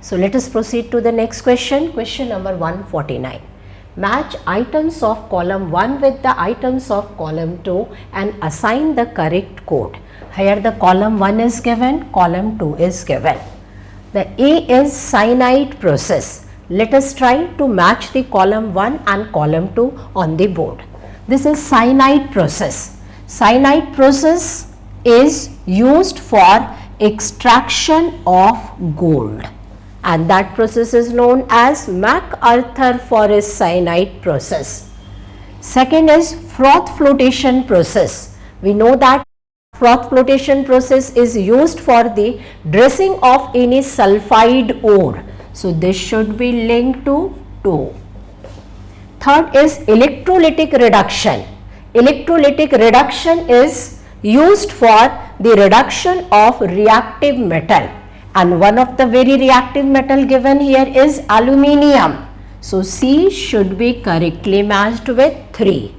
So let us proceed to the next question. Question number 149. Match items of column 1 with the items of column 2 and assign the correct code. Here the column 1 is given, column 2 is given. The A is cyanide process. Let us try to match the column 1 and column 2 on the board. This is cyanide process. Cyanide process is used for extraction of gold, and that process is known as MacArthur Forrest cyanide process. Second is froth flotation process. We know that froth flotation process is used for the dressing of any sulfide ore. So this should be linked to 2. Third is electrolytic reduction. Electrolytic reduction is used for the reduction of reactive metal, and one of the very reactive metal given here is aluminium. So C should be correctly matched with 3.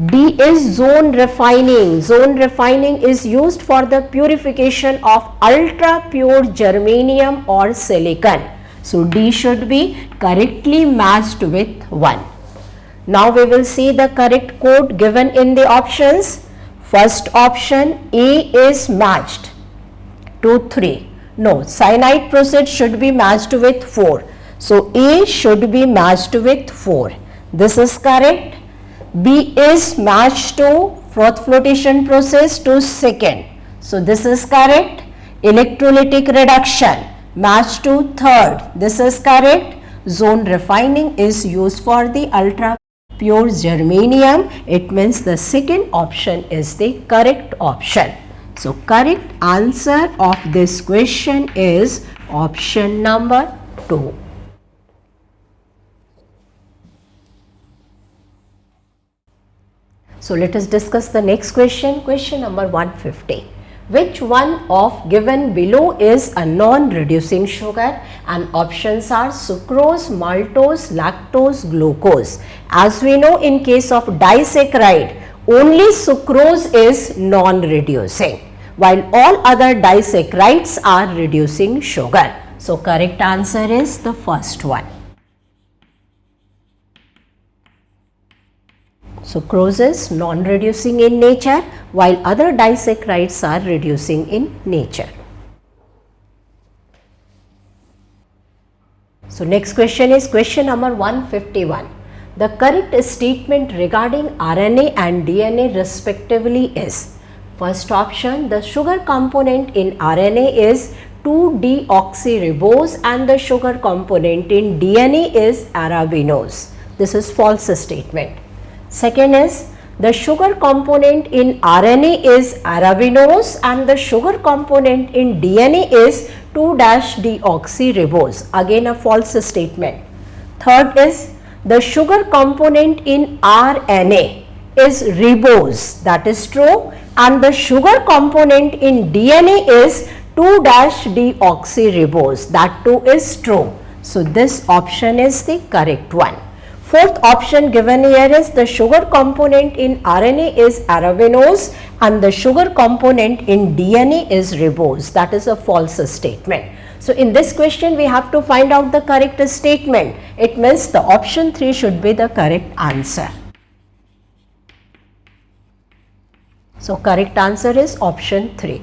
D is zone refining. Zone refining is used for the purification of ultra pure germanium or silicon. So D should be correctly matched with 1. Now we will see the correct code given in the options. First option, A is matched to 3. No, cyanide process should be matched with 4. So A should be matched with 4. This is correct. B is matched to froth flotation process to 2nd. So this is correct. Electrolytic reduction matched to 3rd. This is correct. Zone refining is used for the ultra pure germanium. It means the second option is the correct option. So correct answer of this question is option number 2. So let us discuss the next question. Question number 150. Which one of given below is a non-reducing sugar? And options are sucrose, maltose, lactose, glucose. As we know, in case of disaccharide, only sucrose is non-reducing, while all other disaccharides are reducing sugar. So correct answer is the first one. Sucrose is non-reducing in nature, while other disaccharides are reducing in nature. So next question is question number 151. The correct statement regarding RNA and DNA respectively is: first option, the sugar component in RNA is 2-deoxyribose and the sugar component in DNA is arabinose. This is false statement. Second is, the sugar component in RNA is arabinose and the sugar component in DNA is 2-deoxyribose. Again a false statement. Third is, the sugar component in RNA is ribose. That is true. And the sugar component in DNA is 2-deoxyribose. That too is true. So this option is the correct one. Fourth option given here is the sugar component in RNA is arabinose and the sugar component in DNA is ribose. That is a false statement. So in this question we have to find out the correct statement. It means the option 3 should be the correct answer. So correct answer is option 3.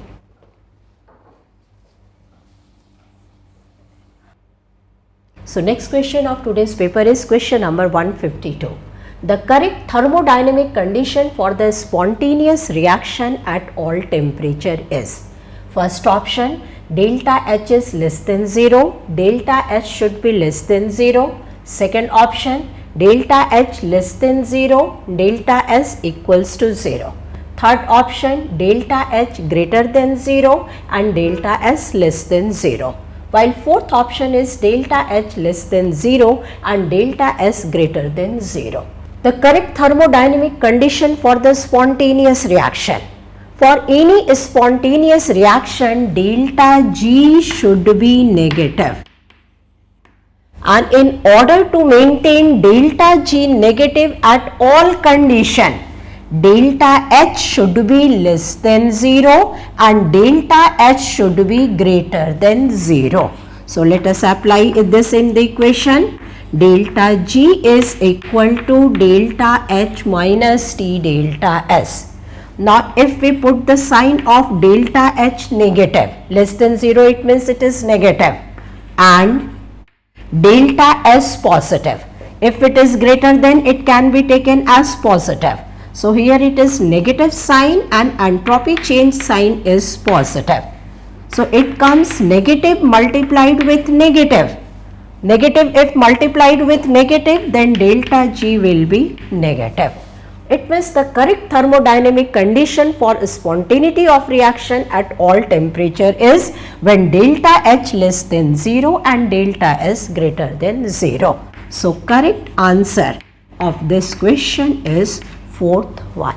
So next question of today's paper is question number 152. The correct thermodynamic condition for the spontaneous reaction at all temperature is: first option, delta H is less than 0, delta H should be less than 0. Second option, delta H less than 0, delta S equals to 0. Third option, delta H greater than 0 and delta S less than 0. While fourth option is delta H less than 0 and delta S greater than 0. The correct thermodynamic condition for the spontaneous reaction. For any spontaneous reaction, delta G should be negative. And in order to maintain delta G negative at all condition, delta H should be less than 0 and delta H should be greater than 0. So let us apply this in the equation. Delta G is equal to delta H minus T delta S. Now if we put the sign of delta H negative, less than 0, it means it is negative, and delta S positive. If it is greater than, it can be taken as positive. So here it is negative sign and entropy change sign is positive. So it comes negative multiplied with negative. Negative if multiplied with negative, then delta G will be negative. It means the correct thermodynamic condition for spontaneity of reaction at all temperature is when delta H less than 0 and delta S greater than 0. So correct answer of this question is fourth one.